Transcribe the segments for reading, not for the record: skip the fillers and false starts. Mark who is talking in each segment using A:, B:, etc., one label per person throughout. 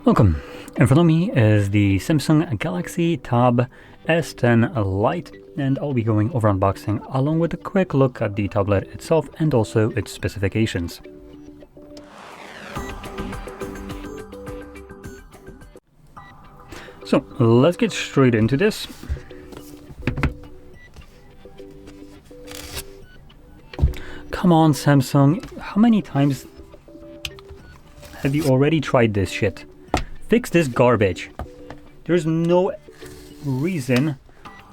A: Welcome. In front of me is the Samsung Galaxy Tab S10 Lite, and I'll be going over unboxing along with a quick look at the tablet itself and also its specifications. So let's get straight into this. Come on, Samsung, how many times have you already tried this shit? Fix this garbage. There's no reason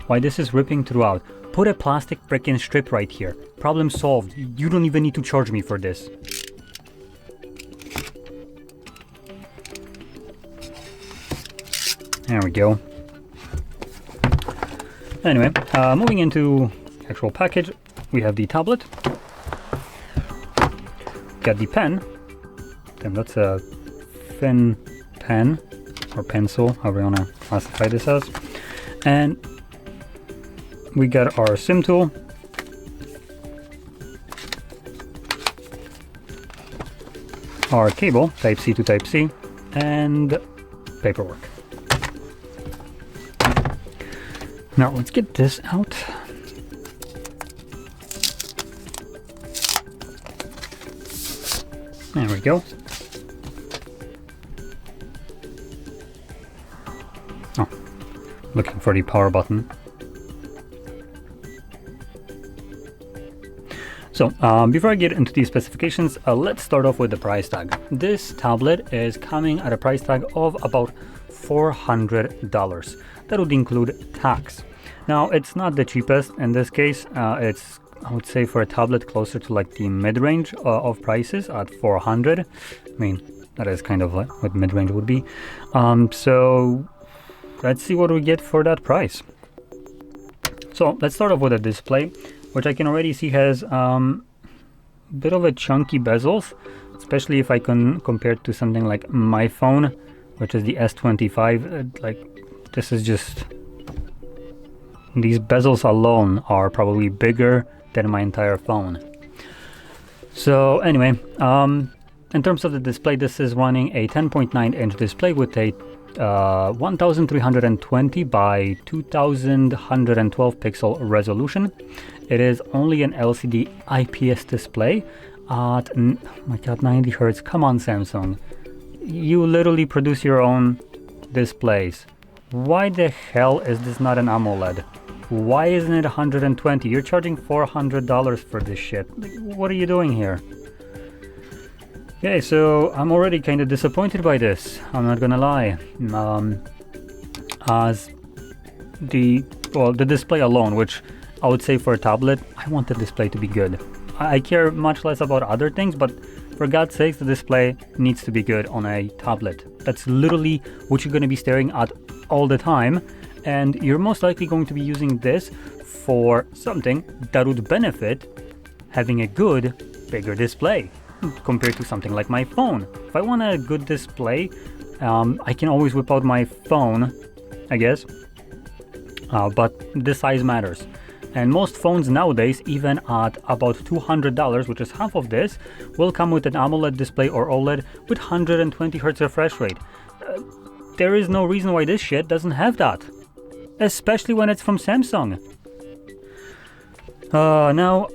A: why this is ripping throughout. Put a plastic frickin' strip right here. Problem solved. You don't even need to charge me for this. There we go. Anyway, moving into the actual package, we have the tablet. Got the pen. Damn, that's a thin pen or pencil, however you want to classify this as. And we got our SIM tool. Our cable, Type-C to Type-C, and paperwork. Now let's get this out. There we go. Oh, looking for the power button. So, before I get into the specifications, let's start off with the price tag. This tablet is coming at a price tag of about $400. That would include tax. Now, it's not the cheapest in this case. It's, I would say, for a tablet closer to like the mid-range of prices at $400. I mean, that is kind of like what mid-range would be. So let's see what we get for that price. So let's start off with a display, which I can already see has a bit of a chunky bezels, especially if I can compare it to something like my phone, which is the S25. Like, this is just, these bezels alone are probably bigger than my entire phone. So anyway, in terms of the display, this is running a 10.9 inch display with a 1320 by 2112 pixel resolution. It is only an LCD IPS display at, oh my god, 90 Hertz. Come on, Samsung. You literally produce your own displays. Why the hell is this not an AMOLED? Why isn't it 120? You're charging $400 for this shit. Like, what are you doing here? Okay, so I'm already kind of disappointed by this. I'm not gonna lie. As the display alone, which I would say for a tablet, I want the display to be good. I care much less about other things, but for God's sakes, the display needs to be good on a tablet. That's literally what you're gonna be staring at all the time. And you're most likely going to be using this for something that would benefit having a good, bigger display compared to something like my phone. If I want a good display, I can always whip out my phone, I guess, but the size matters. And most phones nowadays, even at about $200, which is half of this, will come with an AMOLED display or OLED with 120 Hz refresh rate. There is no reason why this shit doesn't have that. Especially when it's from Samsung. Now,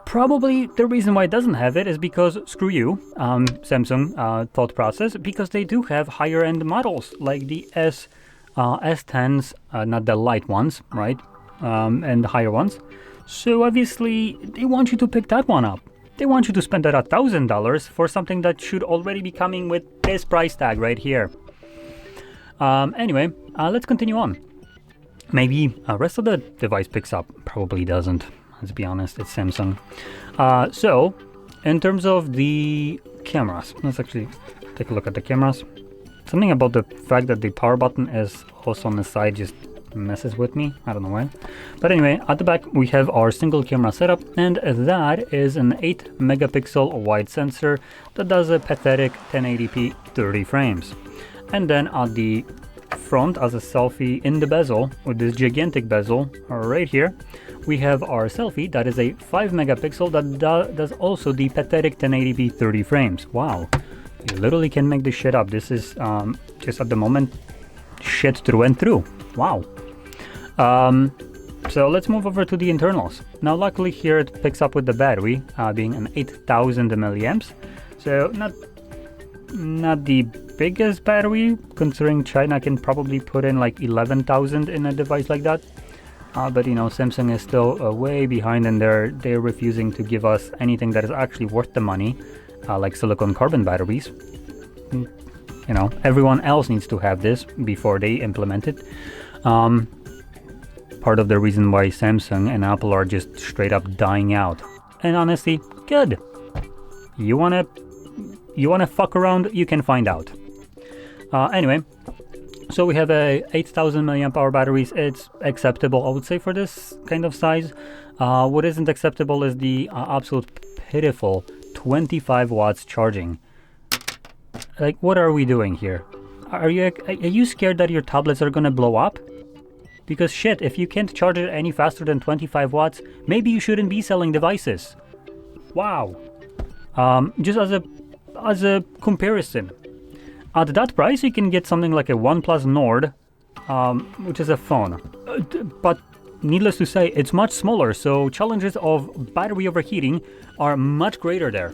A: probably the reason why it doesn't have it is because, screw you, Samsung thought process, because they do have higher end models like the S10s, not the light ones, right? And the higher ones. So obviously, they want you to pick that one up. They want you to spend that $1,000 for something that should already be coming with this price tag right here. Anyway, let's continue on. Maybe the rest of the device picks up. Probably doesn't. Let's be honest, it's Samsung. So, in terms of the cameras, let's actually take a look at the cameras. Something about the fact that the power button is also on the side just messes with me. I don't know why. But anyway, at the back we have our single camera setup, and that is an 8 megapixel wide sensor that does a pathetic 1080p 30 frames. And then at the front, as a selfie in the bezel, with this gigantic bezel right here, we have our selfie that is a 5 megapixel that does also the pathetic 1080p 30 frames. Wow, You literally can make this shit up. This is just at the moment shit through and through. Wow. So let's move over to the internals. Now luckily here it picks up with the battery being an 8000 milliamps. So not the biggest battery, considering China can probably put in like 11,000 in a device like that. But you know, Samsung is still way behind, and they're refusing to give us anything that is actually worth the money, like silicon carbon batteries. You know, everyone else needs to have this before they implement it. Part of the reason why Samsung and Apple are just straight up dying out. And honestly, good. You wanna fuck around, you can find out. Anyway, so we have a 8000 milliamp hour batteries. It's acceptable, I would say, for this kind of size. What isn't acceptable is the absolute pitiful 25 watts charging. Like, what are we doing here? Are you scared that your tablets are gonna blow up? Because shit, if you can't charge it any faster than 25 watts, maybe you shouldn't be selling devices. Wow. Just as a comparison, at that price you can get something like a OnePlus Nord, which is a phone. But needless to say, it's much smaller, so challenges of battery overheating are much greater there.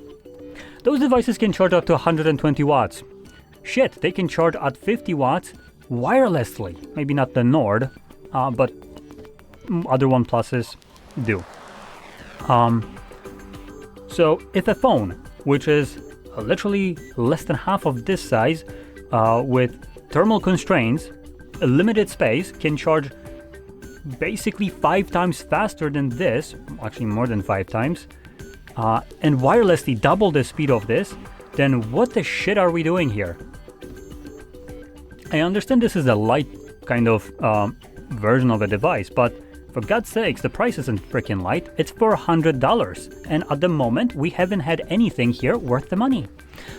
A: Those devices can charge up to 120 watts. Shit, they can charge at 50 watts wirelessly. Maybe not the Nord, but other OnePluses do. So if a phone, which is literally less than half of this size, with thermal constraints, a limited space, can charge basically 5 times faster than this, actually more than 5 times, and wirelessly double the speed of this, then what the shit are we doing here? I understand this is a light kind of version of a device, but for God's sakes, the price isn't freaking light. It's $400, and at the moment we haven't had anything here worth the money.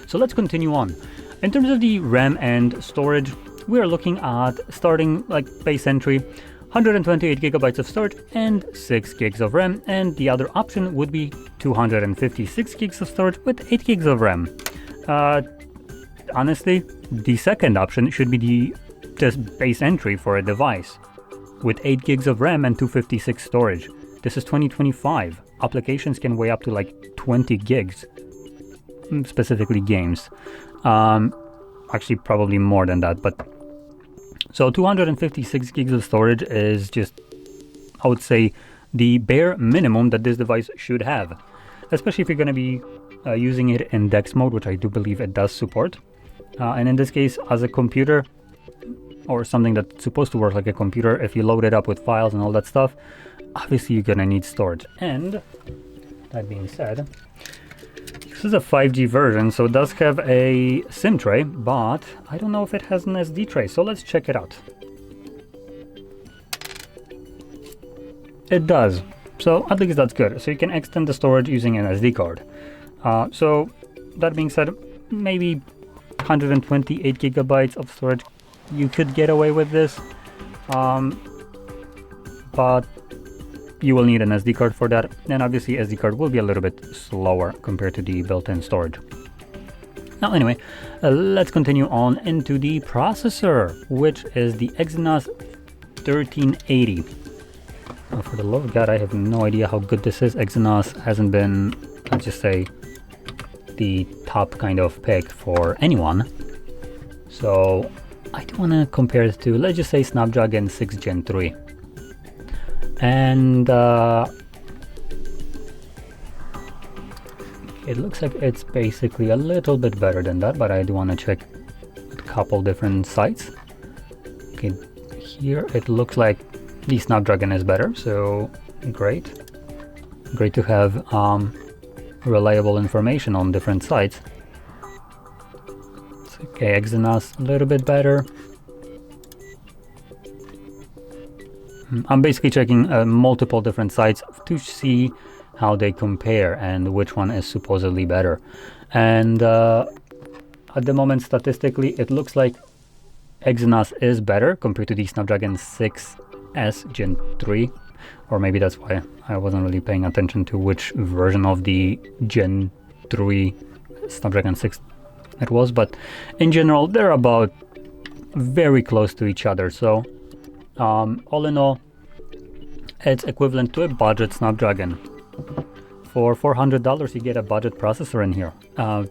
A: So let's continue on. In terms of the RAM and storage, we are looking at starting like base entry, 128 gigabytes of storage and 6 gigs of RAM, and the other option would be 256 gigs of storage with 8 gigs of RAM. Honestly, the second option should be the base entry for a device with 8 gigs of RAM and 256 storage. This is 2025. Applications can weigh up to like 20 gigs, specifically games. Actually, probably more than that, but so 256 gigs of storage is just, I would say, the bare minimum that this device should have, especially if you're going to be using it in DeX mode, which I do believe it does support. And in this case, as a computer, or something that's supposed to work like a computer, if you load it up with files and all that stuff, obviously you're gonna need storage. And that being said, this is a 5G version, so it does have a SIM tray, but I don't know if it has an SD tray, so let's check it out. It does, so at least that's good. So you can extend the storage using an SD card. So that being said, maybe 128 gigabytes of storage, you could get away with this, but you will need an SD card for that, and obviously SD card will be a little bit slower compared to the built-in storage. Now anyway, let's continue on into the processor, which is the Exynos 1380. For the love of God, I have no idea how good this is. Exynos hasn't been, let's just say, the top kind of pick for anyone, so I do want to compare it to, let's just say, Snapdragon 6 Gen 3. And it looks like it's basically a little bit better than that, but I do want to check a couple different sites. Okay, here it looks like the Snapdragon is better, so great. Great to have reliable information on different sites. Okay, Exynos a little bit better. I'm basically checking multiple different sites to see how they compare and which one is supposedly better. And at the moment, statistically, it looks like Exynos is better compared to the Snapdragon 6S Gen 3. Or maybe that's why I wasn't really paying attention to which version of the Gen 3 Snapdragon 6 it was, but in general they're about very close to each other. So all in all, it's equivalent to a budget Snapdragon. For $400 you get a budget processor in here,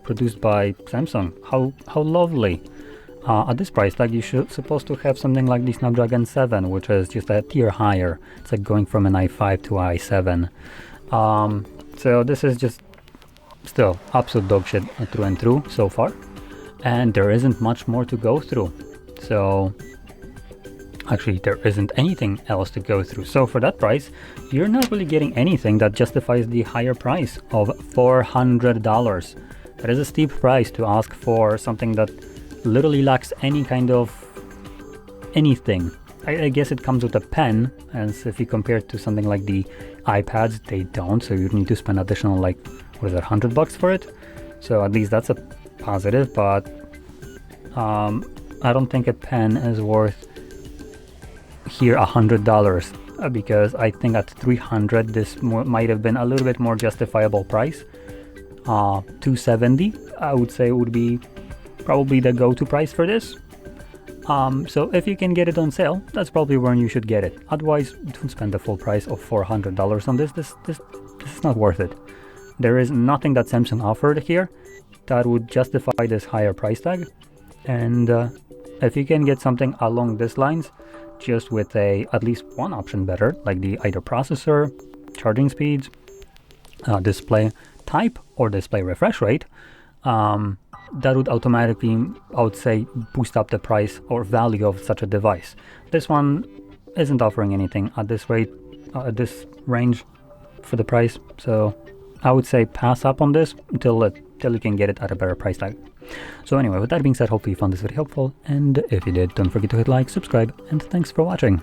A: produced by Samsung. How lovely. At this price tag you should supposed to have something like the Snapdragon 7, which is just a tier higher. It's like going from an i5 to i7. So this is just still absolute dog shit through and through so far, and there isn't much more to go through. So actually there isn't anything else to go through. So for that price you're not really getting anything that justifies the higher price of $400. That is a steep price to ask for something that literally lacks any kind of anything. I guess it comes with a pen, as if you compare it to something like the iPads, they don't, so you'd need to spend additional, like, what is that, $100 for it? So at least that's a positive, but I don't think a pen is worth here $100, because I think at $300 this might have been a little bit more justifiable price. $270 I would say would be probably the go-to price for this. So if you can get it on sale, that's probably when you should get it. Otherwise, don't spend the full price of $400 on this. This is not worth it. There is nothing that Samsung offered here that would justify this higher price tag. And if you can get something along these lines, just with at least one option better, like the either processor, charging speeds, display type, or display refresh rate, that would automatically, I would say, boost up the price or value of such a device. This one isn't offering anything at this rate, at this range for the price, so I would say pass up on this until you can get it at a better price tag. So anyway, with that being said, hopefully you found this video helpful, and if you did, don't forget to hit like, subscribe, and thanks for watching.